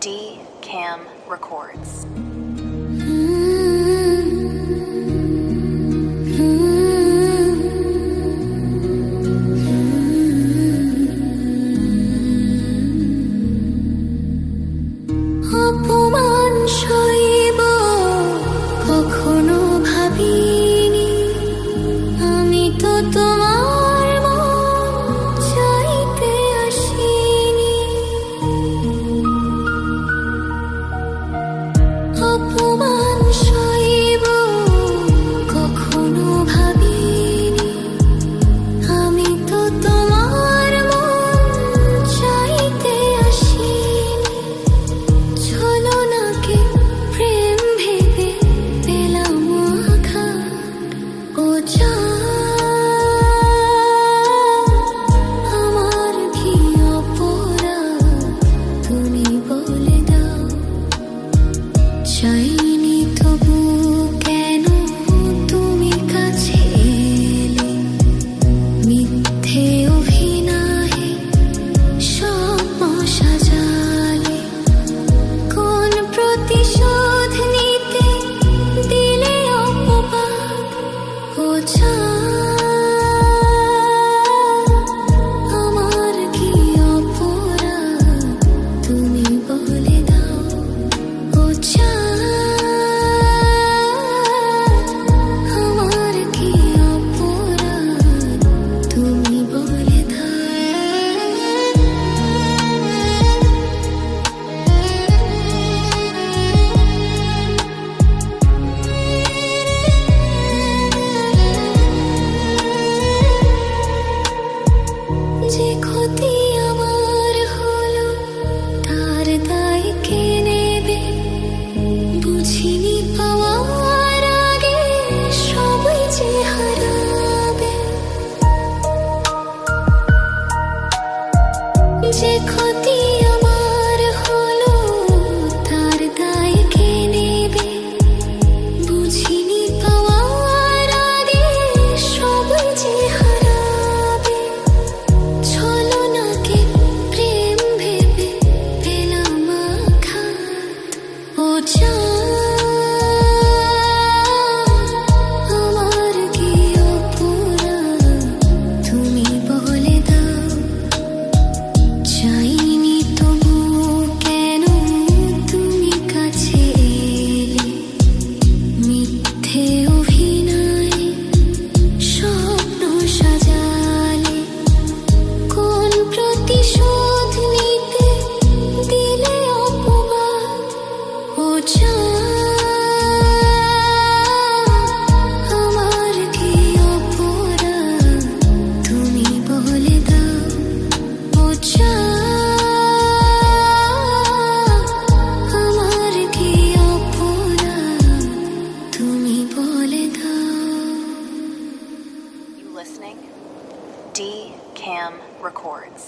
D Cam Records. অপমান সইব কখনো ভাবিনি, আমি তো তোমার মন চাইতে আসিনি। অপমান সইব কখনো ভাবিনি, আমি তো তোমার মন চাইতে আসিনি। ছলনাকে প্রেম ভেবে পেলাম আঘাত, ও আমার কি অপরাধ তুমি বলে দাও। চাইনি তবু কেন তুমি কাছে এলে, মিথ্যে অভিনয়ে স্বপ্ন সাজালে। কোন প্রতিশোধ নিতে দিলে অপবাদ, ও আমার কি অপরাধ তুমি বলে দাও। ও আমার কি অপরাধ তুমি বলে দাও। যে ক্ষতি আমার হলো তার দায় কে নেবে, বুঝিনি পাওয়ার আগে সবই যে হারাবে। যে ক্ষতি আমার হলো তার দায় কে নেবে, বুঝিনি পাওয়ার আগে সবই যে হারাবে। ছলনাকে প্রেম ভেবে পেলাম আঘাত, ও আমার কি অপরাধ তুমি বলে দাও। চাইনি তবু কেন তুমি কাছে এলে, মিথ্যে অভিনয়ে স্বপ্ন সাজালে। কোন প্রতিশোধ নিতে দিলে অপবাদ, ও আমার কি অপরাধ তুমি বলে দাও। ও আমার কি অপরাধ তুমি বলে দাও। You listening? D Cam Records.